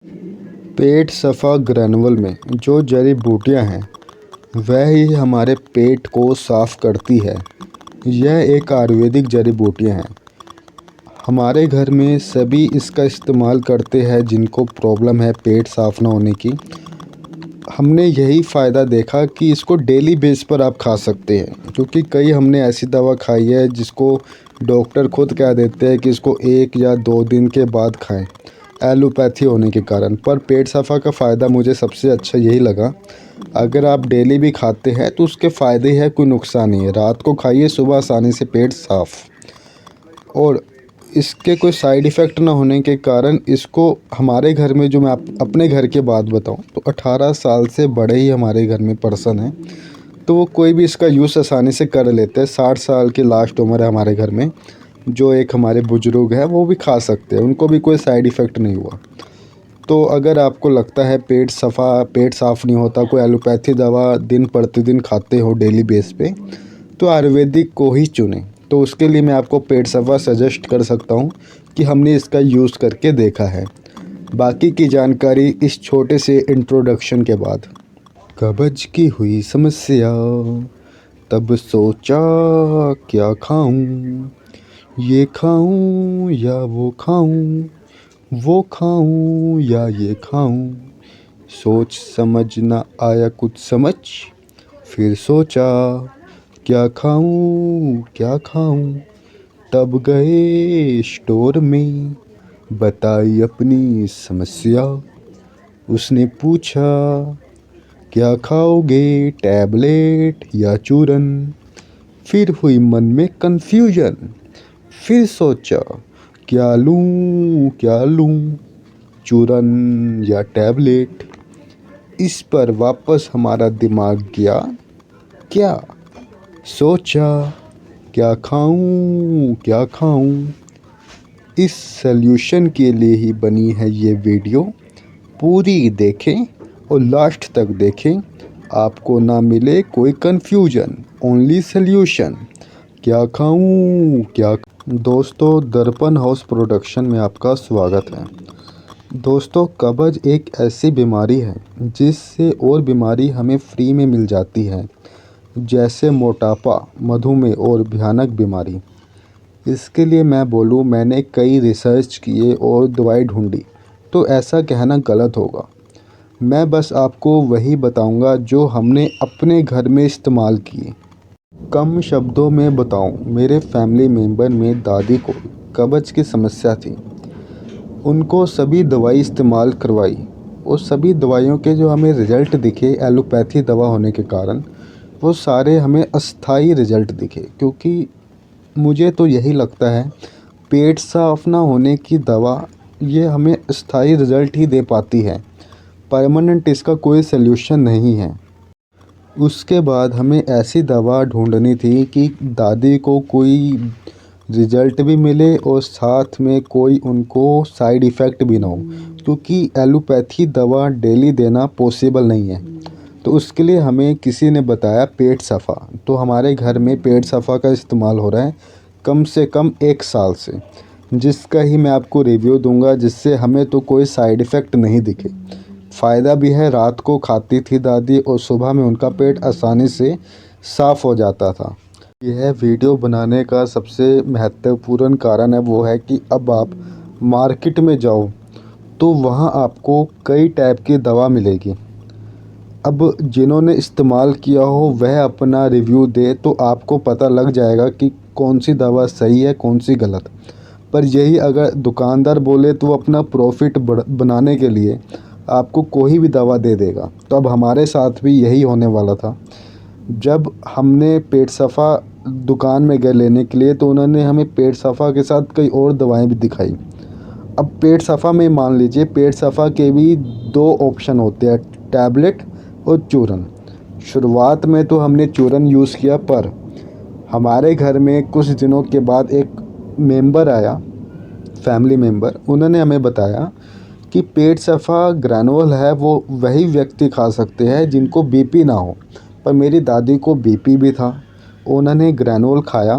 पेट सफ़ा ग्रैनुअल में जो जड़ी बूटियाँ हैं वह ही हमारे पेट को साफ़ करती है। यह एक आयुर्वेदिक जड़ी बूटियाँ हैं। हमारे घर में सभी इसका इस्तेमाल करते हैं जिनको प्रॉब्लम है पेट साफ़ ना होने की। हमने यही फ़ायदा देखा कि इसको डेली बेस पर आप खा सकते हैं, क्योंकि कई हमने ऐसी दवा खाई है जिसको डॉक्टर खुद कह देते हैं कि इसको 1 या 2 दिन के बाद खाएं, एलोपैथी होने के कारण। पर पेट सफ़ा का फ़ायदा मुझे सबसे अच्छा यही लगा। अगर आप डेली भी खाते हैं तो उसके फ़ायदे हैं, कोई नुकसान नहीं है। रात को खाइए, सुबह आसानी से पेट साफ़। और इसके कोई साइड इफ़ेक्ट ना होने के कारण इसको हमारे घर में, जो मैं अपने घर की बात बताऊं, तो 18 साल से बड़े ही हमारे घर में पर्सन हैं, तो वो कोई भी इसका यूज़ आसानी से कर लेते हैं। 60 साल की लास्ट उम्र है हमारे घर में। जो एक हमारे बुज़ुर्ग हैं वो भी खा सकते हैं, उनको भी कोई साइड इफ़ेक्ट नहीं हुआ। तो अगर आपको लगता है पेट साफ़ नहीं होता, कोई एलोपैथी दवा दिन प्रतिदिन खाते हो डेली बेस पे, तो आयुर्वेदिक को ही चुनें। तो उसके लिए मैं आपको पेट सफ़ा सजेस्ट कर सकता हूँ कि हमने इसका यूज़ करके देखा है। बाकी की जानकारी इस छोटे से इंट्रोडक्शन के बाद। कब्ज़ की हुई समस्या, तब सोचा क्या खाऊं, ये खाऊं या वो खाऊं, वो खाऊं या ये खाऊं। सोच समझ ना आया कुछ समझ, फिर सोचा क्या खाऊं क्या खाऊं। तब गए स्टोर में, बताई अपनी समस्या। उसने पूछा क्या खाओगे, टैबलेट या चूरन। फिर हुई मन में कन्फ्यूजन, फिर सोचा क्या लूं, चूरन या टैबलेट। इस पर वापस हमारा दिमाग गया, क्या सोचा क्या खाऊं। इस सल्यूशन के लिए ही बनी है ये वीडियो। पूरी देखें और लास्ट तक देखें, आपको ना मिले कोई कन्फ्यूजन, ओनली सल्यूशन। क्या खाऊं क्या। दोस्तों, दर्पण हाउस प्रोडक्शन में आपका स्वागत है। दोस्तों, कब्ज़ एक ऐसी बीमारी है जिससे और बीमारी हमें फ्री में मिल जाती है, जैसे मोटापा, मधुमेह और भयानक बीमारी। इसके लिए मैं बोलूँ, मैंने कई रिसर्च किए और दवाई ढूंढी, तो ऐसा कहना गलत होगा। मैं बस आपको वही बताऊंगा जो हमने अपने घर में इस्तेमाल किए। कम शब्दों में बताऊं, मेरे फैमिली मेम्बर में दादी को कब्ज़ की समस्या थी। उनको सभी दवाई इस्तेमाल करवाई और सभी दवाइयों के जो हमें रिज़ल्ट दिखे एलोपैथी दवा होने के कारण, वो सारे हमें अस्थाई रिज़ल्ट दिखे। क्योंकि मुझे तो यही लगता है पेट साफ़ ना होने की दवा ये हमें अस्थाई रिज़ल्ट ही दे पाती है, परमानेंट इसका कोई सल्यूशन नहीं है। उसके बाद हमें ऐसी दवा ढूंढनी थी कि दादी को कोई रिज़ल्ट भी मिले और साथ में कोई उनको साइड इफ़ेक्ट भी ना हो, क्योंकि एलोपैथी दवा डेली देना पॉसिबल नहीं है। तो उसके लिए हमें किसी ने बताया पेट सफ़ा। तो हमारे घर में पेट सफ़ा का इस्तेमाल हो रहा है कम से कम 1 साल से, जिसका ही मैं आपको रिव्यू दूंगा, जिससे हमें तो कोई साइड इफ़ेक्ट नहीं दिखे। फ़ायदा भी है, रात को खाती थी दादी और सुबह में उनका पेट आसानी से साफ़ हो जाता था। यह वीडियो बनाने का सबसे महत्वपूर्ण कारण है वो है कि अब आप मार्केट में जाओ तो वहाँ आपको कई टाइप की दवा मिलेगी। अब जिन्होंने इस्तेमाल किया हो वह अपना रिव्यू दे तो आपको पता लग जाएगा कि कौन सी दवा सही है कौन सी गलत। पर यही अगर दुकानदार बोले तो अपना प्रॉफिट बनाने के लिए आपको कोई भी दवा दे देगा। तो अब हमारे साथ भी यही होने वाला था। जब हमने पेट सफ़ा दुकान में गए लेने के लिए, तो उन्होंने हमें पेट सफ़ा के साथ कई और दवाएं भी दिखाई। अब पेट सफ़ा में मान लीजिए, पेट सफ़ा के भी 2 ऑप्शन होते हैं, टैबलेट और चूरन। शुरुआत में तो हमने चूरन यूज़ किया, पर हमारे घर में कुछ दिनों के बाद एक मेंबर आया, फैमिली मेंबर, उन्होंने हमें बताया कि पेट सफ़ा ग्रैनुअल है वो वही व्यक्ति खा सकते हैं जिनको बीपी ना हो। पर मेरी दादी को बीपी भी था, उन्होंने ग्रैनुअल खाया,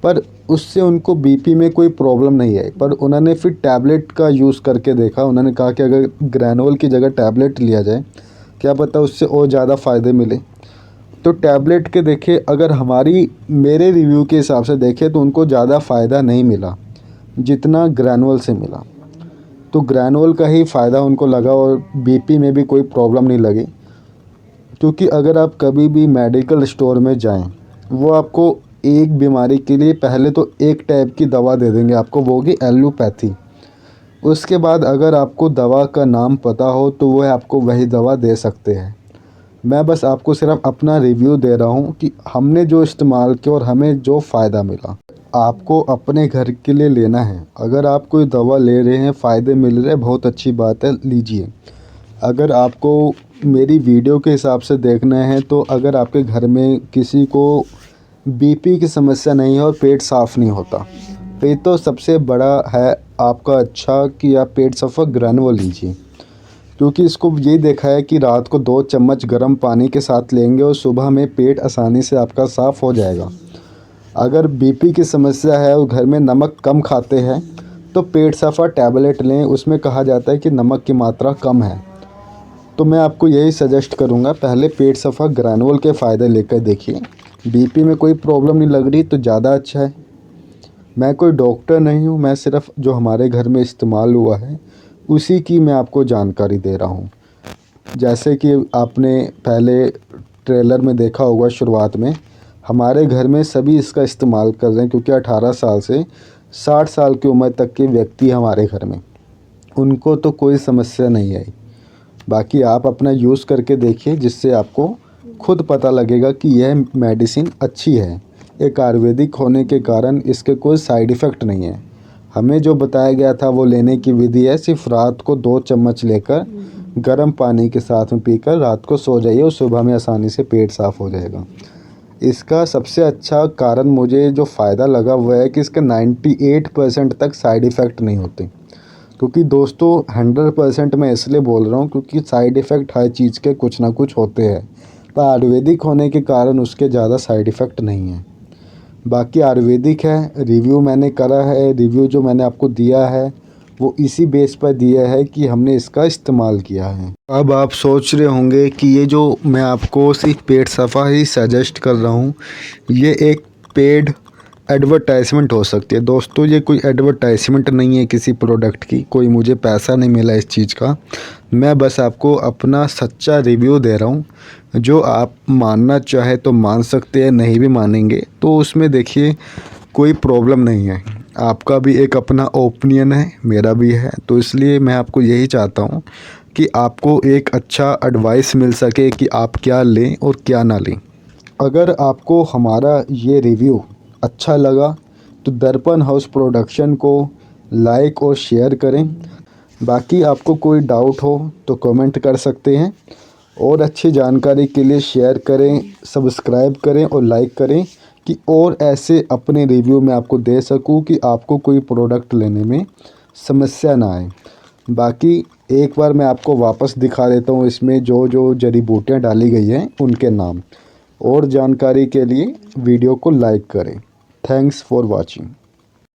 पर उससे उनको बीपी में कोई प्रॉब्लम नहीं आई। पर उन्होंने फिर टैबलेट का यूज़ करके देखा। उन्होंने कहा कि अगर ग्रैनुअल की जगह टैबलेट लिया जाए, क्या पता उससे और ज़्यादा फ़ायदे मिले। तो टैबलेट के देखे, अगर मेरे रिव्यू के हिसाब से देखें तो उनको ज़्यादा फ़ायदा नहीं मिला जितना ग्रैनुअल से मिला। तो ग्रैनुअल का ही फ़ायदा उनको लगा और बीपी में भी कोई प्रॉब्लम नहीं लगी। क्योंकि अगर आप कभी भी मेडिकल स्टोर में जाएं, वो आपको एक बीमारी के लिए पहले तो एक टाइप की दवा दे देंगे आपको, वो होगी एलोपैथी। उसके बाद अगर आपको दवा का नाम पता हो तो वो आपको वही दवा दे सकते हैं। मैं बस आपको सिर्फ अपना रिव्यू दे रहा हूँ कि हमने जो इस्तेमाल किया और हमें जो फ़ायदा मिला। आपको अपने घर के लिए लेना है, अगर आप कोई दवा ले रहे हैं, फ़ायदे मिल रहे हैं, बहुत अच्छी बात है, लीजिए। अगर आपको मेरी वीडियो के हिसाब से देखना है तो अगर आपके घर में किसी को बीपी की समस्या नहीं है और पेट साफ़ नहीं होता, फिर तो सबसे बड़ा है आपका अच्छा कि आप पेट सफ़ा ग्रैनुअल लीजिए। क्योंकि इसको ये देखा है कि रात को 2 चम्मच गर्म पानी के साथ लेंगे और सुबह में पेट आसानी से आपका साफ़ हो जाएगा। अगर बीपी की समस्या है और घर में नमक कम खाते हैं तो पेट सफ़ा टैबलेट लें, उसमें कहा जाता है कि नमक की मात्रा कम है। तो मैं आपको यही सजेस्ट करूँगा, पहले पेट सफ़ा ग्रैनुअल के फ़ायदे लेकर देखिए। बीपी में कोई प्रॉब्लम नहीं लग रही तो ज़्यादा अच्छा है। मैं कोई डॉक्टर नहीं हूँ, मैं सिर्फ़ जो हमारे घर में इस्तेमाल हुआ है उसी की मैं आपको जानकारी दे रहा हूँ। जैसे कि आपने पहले ट्रेलर में देखा होगा, शुरुआत में हमारे घर में सभी इसका इस्तेमाल कर रहे हैं क्योंकि 18 साल से 60 साल की उम्र तक के व्यक्ति हमारे घर में, उनको तो कोई समस्या नहीं आई। बाकी आप अपना यूज़ करके देखिए, जिससे आपको खुद पता लगेगा कि यह मेडिसिन अच्छी है। एक आयुर्वेदिक होने के कारण इसके कोई साइड इफ़ेक्ट नहीं है। हमें जो बताया गया था वो लेने की विधि है, सिर्फ रात को 2 चम्मच लेकर गर्म पानी के साथ में पीकर रात को सो जाइए और सुबह में आसानी से पेट साफ़ हो जाएगा। इसका सबसे अच्छा कारण मुझे जो फ़ायदा लगा वो है कि इसके 98% तक साइड इफ़ेक्ट नहीं होते। क्योंकि दोस्तों 100% मैं इसलिए बोल रहा हूँ क्योंकि साइड इफ़ेक्ट हर चीज़ के कुछ ना कुछ होते हैं, पर आयुर्वेदिक होने के कारण उसके ज़्यादा साइड इफ़ेक्ट नहीं हैं। बाकी आयुर्वेदिक है, रिव्यू मैंने करा है, रिव्यू जो मैंने आपको दिया है वो इसी बेस पर दिया है कि हमने इसका इस्तेमाल किया है। अब आप सोच रहे होंगे कि ये जो मैं आपको सिर्फ पेट सफ़ा ही सजेस्ट कर रहा हूँ, ये एक पेड एडवर्टाइजमेंट हो सकती है। दोस्तों ये कोई एडवर्टाइजमेंट नहीं है किसी प्रोडक्ट की, कोई मुझे पैसा नहीं मिला इस चीज़ का। मैं बस आपको अपना सच्चा रिव्यू दे रहा हूँ। जो आप मानना चाहे तो मान सकते हैं, नहीं भी मानेंगे तो उसमें देखिए कोई प्रॉब्लम नहीं है। आपका भी एक अपना ओपिनियन है, मेरा भी है, तो इसलिए मैं आपको यही चाहता हूँ कि आपको एक अच्छा एडवाइस मिल सके कि आप क्या लें और क्या ना लें। अगर आपको हमारा ये रिव्यू अच्छा लगा तो दर्पण हाउस प्रोडक्शन को लाइक और शेयर करें। बाकी आपको कोई डाउट हो तो कमेंट कर सकते हैं, और अच्छी जानकारी के लिए शेयर करें, सब्सक्राइब करें और लाइक करें कि और ऐसे अपने रिव्यू में आपको दे सकूं कि आपको कोई प्रोडक्ट लेने में समस्या ना आए। बाकी एक बार मैं आपको वापस दिखा देता हूँ इसमें जो जो जड़ी बूटियाँ डाली गई हैं उनके नाम। और जानकारी के लिए वीडियो को लाइक करें। Thanks for watching.